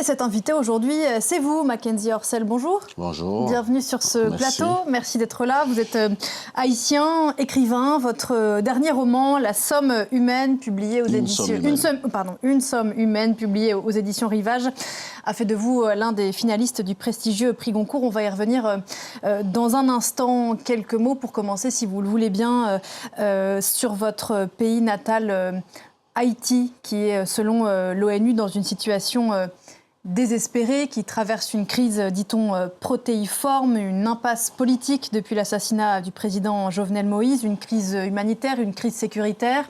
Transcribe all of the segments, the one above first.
cet invité aujourd'hui, c'est vous, Mackenzie Orsel. Bonjour. Bonjour. Bienvenue sur ce plateau. Merci d'être là. Vous êtes haïtien, écrivain. Votre dernier roman, La Somme humaine, publié aux éditions... Une somme humaine, publiée aux éditions Rivage, a fait de vous l'un des finalistes du prestigieux prix Goncourt. On va y revenir dans un instant. Quelques mots pour commencer, si vous le voulez bien, sur votre pays natal, Haïti, qui est, selon l'ONU, dans une situation désespérée, qui traverse une crise, dit-on, protéiforme, une impasse politique depuis l'assassinat du président Jovenel Moïse, une crise humanitaire, une crise sécuritaire.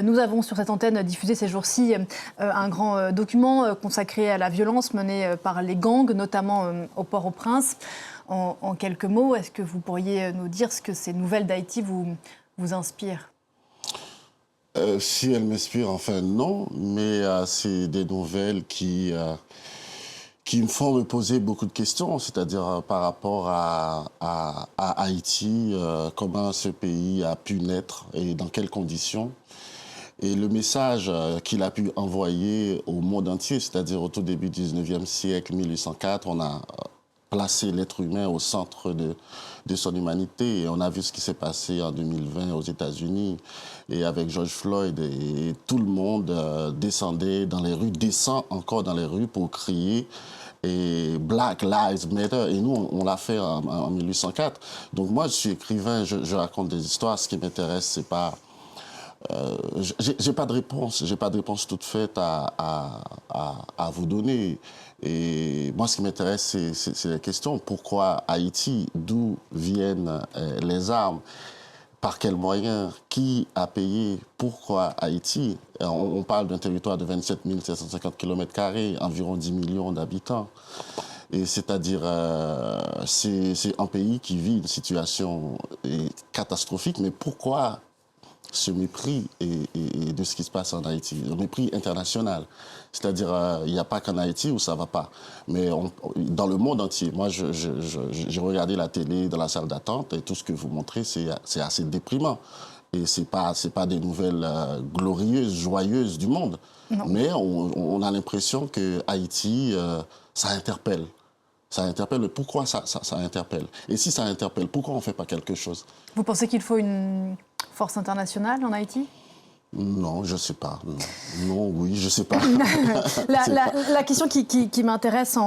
Nous avons sur cette antenne diffusé ces jours-ci un grand document consacré à la violence menée par les gangs, notamment au Port-au-Prince. En quelques mots, est-ce que vous pourriez nous dire ce que ces nouvelles d'Haïti vous inspirent ? Si elles m'inspirent, enfin non, mais c'est des nouvelles qui me font me poser beaucoup de questions, c'est-à-dire par rapport à Haïti, comment ce pays a pu naître et dans quelles conditions. Et le message qu'il a pu envoyer au monde entier, c'est-à-dire au tout début du 19e siècle, 1804, on a placé l'être humain au centre de son humanité. Et on a vu ce qui s'est passé en 2020 aux États-Unis et avec George Floyd. Et tout le monde descendait dans les rues, descend encore dans les rues pour crier et Black Lives Matter. Et nous, on l'a fait en 1804. Donc moi, je suis écrivain, je raconte des histoires. Ce qui m'intéresse, c'est pas... j'ai pas de réponse toute faite à vous donner. Et moi, ce qui m'intéresse, c'est la question. Pourquoi Haïti? D'où viennent les armes? Par quels moyens? Qui a payé? Pourquoi Haïti? On parle d'un territoire de 27 750 km², environ 10 millions d'habitants. Et c'est-à-dire, c'est un pays qui vit une situation catastrophique. Mais pourquoi ce mépris et de ce qui se passe en Haïti, le mépris international? C'est-à-dire, il n'y a pas qu'en Haïti où ça ne va pas, mais dans le monde entier. Moi, j'ai regardé la télé dans la salle d'attente et tout ce que vous montrez, c'est assez déprimant. Et ce n'est pas des nouvelles glorieuses, joyeuses du monde. Non. Mais on a l'impression que Haïti, ça interpelle. Ça interpelle, mais pourquoi ça interpelle? Et si ça interpelle, pourquoi on ne fait pas quelque chose? Vous pensez qu'il faut une force internationale en Haïti? Non, je ne sais pas. Non, oui, je ne sais pas. La question qui m'intéresse,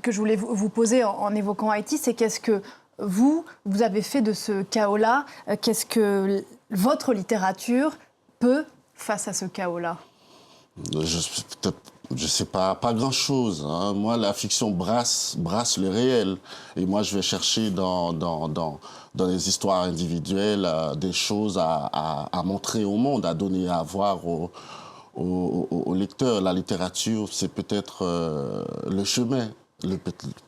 que je voulais vous poser en évoquant Haïti, c'est qu'est-ce que vous avez fait de ce chaos-là? Qu'est-ce que votre littérature peut face à ce chaos-là? Je ne sais pas grand-chose. Hein. Moi, la fiction brasse le réel. Et moi, je vais chercher dans les histoires individuelles des choses à montrer au monde, à donner à voir aux lecteurs. La littérature, c'est peut-être le chemin.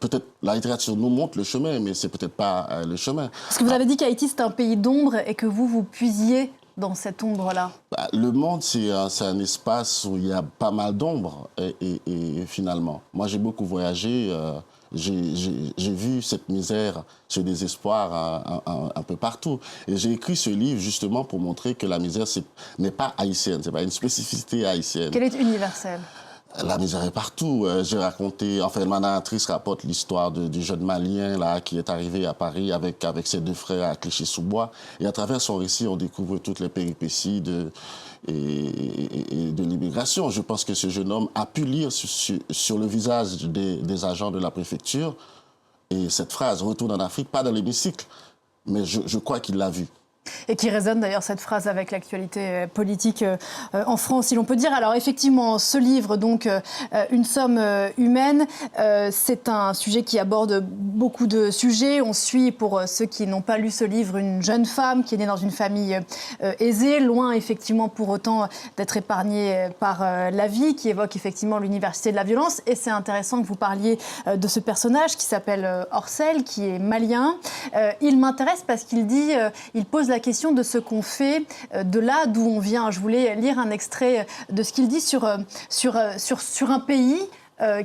Peut-être la littérature nous montre le chemin, mais c'est peut-être pas le chemin. Parce que vous avez dit qu'Haïti, c'est un pays d'ombre et que vous puisiez dans cette ombre-là? Le monde, c'est un espace où il y a pas mal d'ombres, et finalement. Moi, j'ai beaucoup voyagé, j'ai vu cette misère, ce désespoir un peu partout. Et j'ai écrit ce livre justement pour montrer que la misère n'est pas haïtienne, c'est pas une spécificité haïtienne. Qu'elle est universelle. La misère est partout. J'ai raconté, enfin, ma narratrice rapporte l'histoire du jeune Malien là, qui est arrivé à Paris avec ses deux frères à Clichy-sous-Bois. Et à travers son récit, on découvre toutes les péripéties de l'immigration. Je pense que ce jeune homme a pu lire sur le visage des agents de la préfecture et cette phrase « Retourne en Afrique », pas dans l'hémicycle, mais je crois qu'il l'a vu. Et qui résonne d'ailleurs cette phrase avec l'actualité politique en France, si l'on peut dire. Alors effectivement, ce livre, donc Une somme humaine, c'est un sujet qui aborde beaucoup de sujets. On suit, pour ceux qui n'ont pas lu ce livre, une jeune femme qui est née dans une famille aisée, loin effectivement pour autant d'être épargnée par la vie, qui évoque effectivement l'université de la violence. Et c'est intéressant que vous parliez de ce personnage qui s'appelle Orsel, qui est malien. Il m'intéresse parce qu'il dit, il pose la question de ce qu'on fait de là d'où on vient. Je voulais lire un extrait de ce qu'il dit sur un pays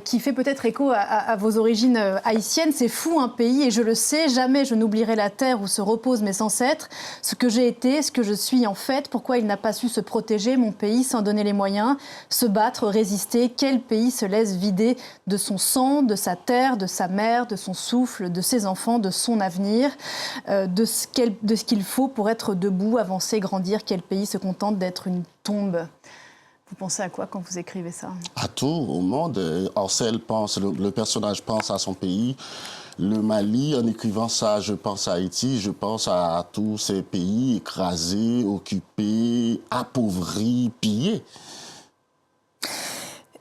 qui fait peut-être écho à vos origines haïtiennes. C'est fou un pays, et je le sais, jamais je n'oublierai la terre où se reposent mes ancêtres, ce que j'ai été, ce que je suis en fait, pourquoi il n'a pas su se protéger, mon pays, sans donner les moyens, se battre, résister. Quel pays se laisse vider de son sang, de sa terre, de sa mère, de son souffle, de ses enfants, de son avenir, de ce qu'il faut pour être debout, avancer, grandir. Quel pays se contente d'être une tombe? Vous pensez à quoi quand vous écrivez ça? À tout, au monde. Orcel pense, le personnage pense à son pays. Le Mali, en écrivant ça, je pense à Haïti, je pense à tous ces pays écrasés, occupés, appauvris, pillés.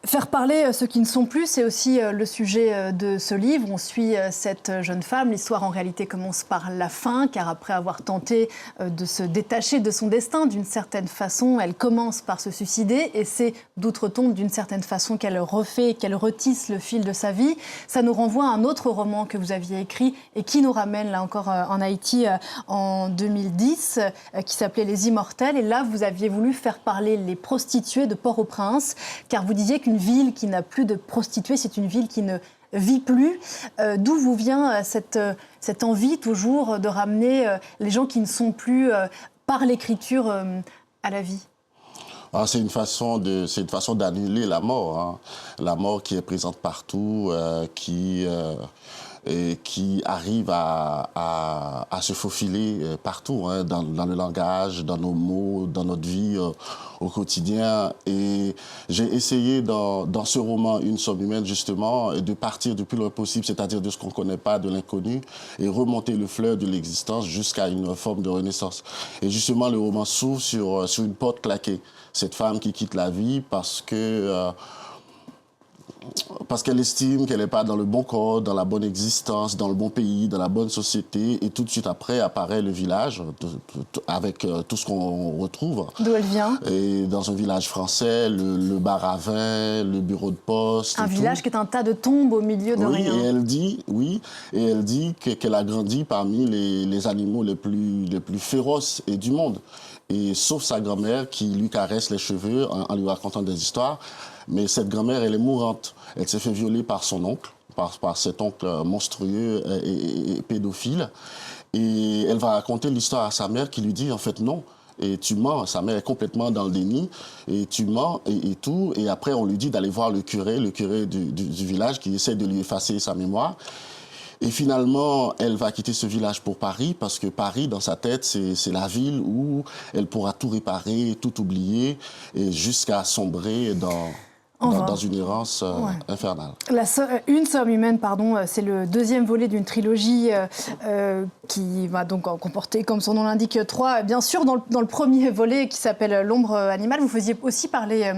Faire parler ceux qui ne sont plus, c'est aussi le sujet de ce livre. On suit cette jeune femme. L'histoire, en réalité, commence par la fin, car après avoir tenté de se détacher de son destin, d'une certaine façon, elle commence par se suicider. Et c'est d'outre-tombe, d'une certaine façon, qu'elle refait, qu'elle retisse le fil de sa vie. Ça nous renvoie à un autre roman que vous aviez écrit et qui nous ramène, là encore, en Haïti en 2010, qui s'appelait Les Immortels. Et là, vous aviez voulu faire parler les prostituées de Port-au-Prince, car vous disiez qu'une ville qui n'a plus de prostituées, c'est une ville qui ne vit plus. D'où vous vient cette envie toujours de ramener les gens qui ne sont plus, par l'écriture, à la vie? C'est une façon d'annuler la mort, hein. La mort qui est présente partout, qui arrive à se faufiler partout, hein, dans le langage, dans nos mots, dans notre vie au quotidien. Et j'ai essayé dans ce roman Une somme humaine, justement, de partir du plus loin possible, c'est-à-dire de ce qu'on ne connaît pas, de l'inconnu, et remonter le fleuve de l'existence jusqu'à une forme de renaissance. Et justement, le roman s'ouvre sur une porte claquée. Cette femme qui quitte la vie parce qu'elle estime qu'elle n'est pas dans le bon corps, dans la bonne existence, dans le bon pays, dans la bonne société. Et tout de suite après apparaît le village, avec tout ce qu'on retrouve. D'où elle vient? Et dans un village français, le bar à vin, le bureau de poste. Un village qui est un tas de tombes au milieu de rien. Et elle dit qu'elle a grandi parmi les animaux les plus féroces du monde. Et sauf sa grand-mère qui lui caresse les cheveux en lui racontant des histoires. Mais cette grand-mère, elle est mourante. Elle s'est fait violer par son oncle, par cet oncle monstrueux et pédophile. Et elle va raconter l'histoire à sa mère qui lui dit, en fait, non. Et tu mens. Sa mère est complètement dans le déni. Et tu mens et tout. Et après, on lui dit d'aller voir le curé du village qui essaie de lui effacer sa mémoire. Et finalement, elle va quitter ce village pour Paris, parce que Paris, dans sa tête, c'est la ville où elle pourra tout réparer, tout oublier, et jusqu'à sombrer dans une errance infernale. Une somme humaine, c'est le deuxième volet d'une trilogie qui va donc comporter, comme son nom l'indique, 3. Bien sûr, dans le premier volet qui s'appelle L'ombre animale, vous faisiez aussi parler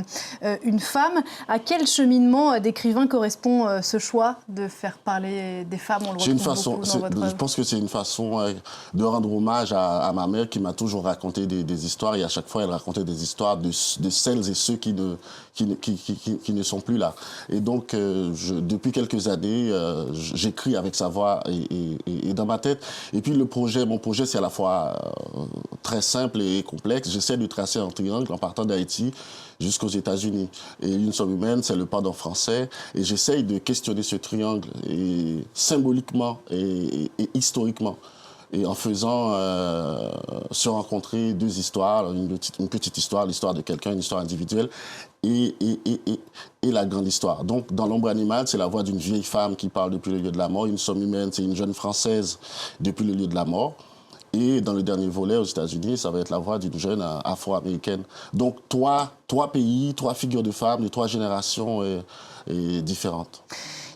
une femme. À quel cheminement d'écrivain correspond ce choix de faire parler des femmes? On le retrouve beaucoup dans votre œuvre. Je pense que c'est une façon de rendre hommage à ma mère qui m'a toujours raconté des histoires, et à chaque fois elle racontait des histoires de celles et ceux qui ne sont plus là. Et donc, depuis quelques années, j'écris avec sa voix et dans ma tête. Et puis mon projet, c'est à la fois très simple et complexe. J'essaie de tracer un triangle en partant d'Haïti jusqu'aux États-Unis. Et Une somme humaine, c'est le pardon français. Et j'essaie de questionner ce triangle symboliquement et historiquement. Et en faisant se rencontrer deux histoires, une petite histoire, l'histoire de quelqu'un, une histoire individuelle, et la grande histoire. Donc, dans L'ombre animale, c'est la voix d'une vieille femme qui parle depuis le lieu de la mort. Une somme humaine, c'est une jeune Française depuis le lieu de la mort. Et dans le dernier volet, aux États-Unis, ça va être la voix d'une jeune afro-américaine. Donc, trois pays, 3 figures de femmes de 3 générations différentes.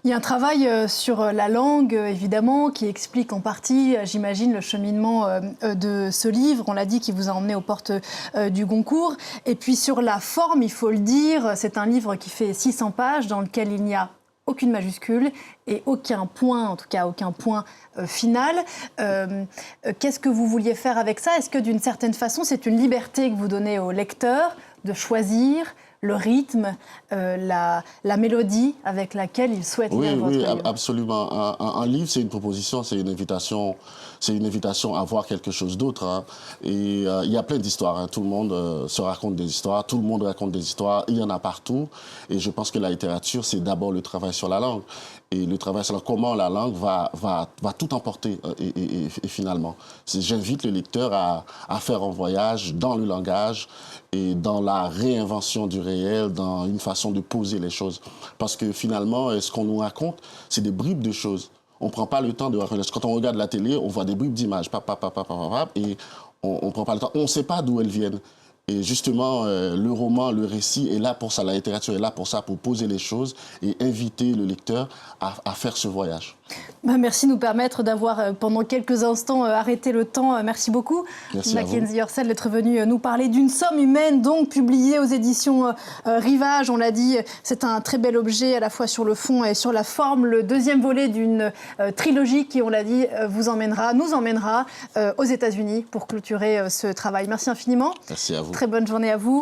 Il y a un travail sur la langue, évidemment, qui explique en partie, j'imagine, le cheminement de ce livre. On l'a dit, qui vous a emmené aux portes du Goncourt. Et puis sur la forme, il faut le dire, c'est un livre qui fait 600 pages, dans lequel il n'y a aucune majuscule et aucun point, en tout cas aucun point final. Qu'est-ce que vous vouliez faire avec ça? Est-ce que d'une certaine façon, c'est une liberté que vous donnez au lecteur de choisir le rythme, la mélodie avec laquelle il souhaite lire votre livre? Oui, absolument. Un livre, c'est une proposition, c'est une invitation c'est une invitation à voir quelque chose d'autre. Hein. Et il y a plein d'histoires. Hein. Tout le monde se raconte des histoires. Tout le monde raconte des histoires. Il y en a partout. Et je pense que la littérature, c'est d'abord le travail sur la langue. Et le travail sur comment la langue va tout emporter. Et finalement, j'invite le lecteur à faire un voyage dans le langage et dans la réinvention du réel, dans une façon de poser les choses. Parce que finalement, ce qu'on nous raconte, c'est des bribes de choses. On ne prend pas le temps de raconter. Quand on regarde la télé, on voit des bribes d'images, et on ne prend pas le temps. On ne sait pas d'où elles viennent. Et justement, le roman, le récit est là pour ça, la littérature est là pour ça, pour poser les choses et inviter le lecteur à faire ce voyage. Merci de nous permettre d'avoir pendant quelques instants arrêté le temps. Merci beaucoup, Mackenzie Orsel, d'être venu nous parler d'une somme humaine, donc publiée aux éditions Rivage. On l'a dit, c'est un très bel objet à la fois sur le fond et sur la forme. Le deuxième volet d'une trilogie qui, on l'a dit, nous emmènera aux États-Unis pour clôturer ce travail. Merci infiniment. Merci à vous. Très bonne journée à vous.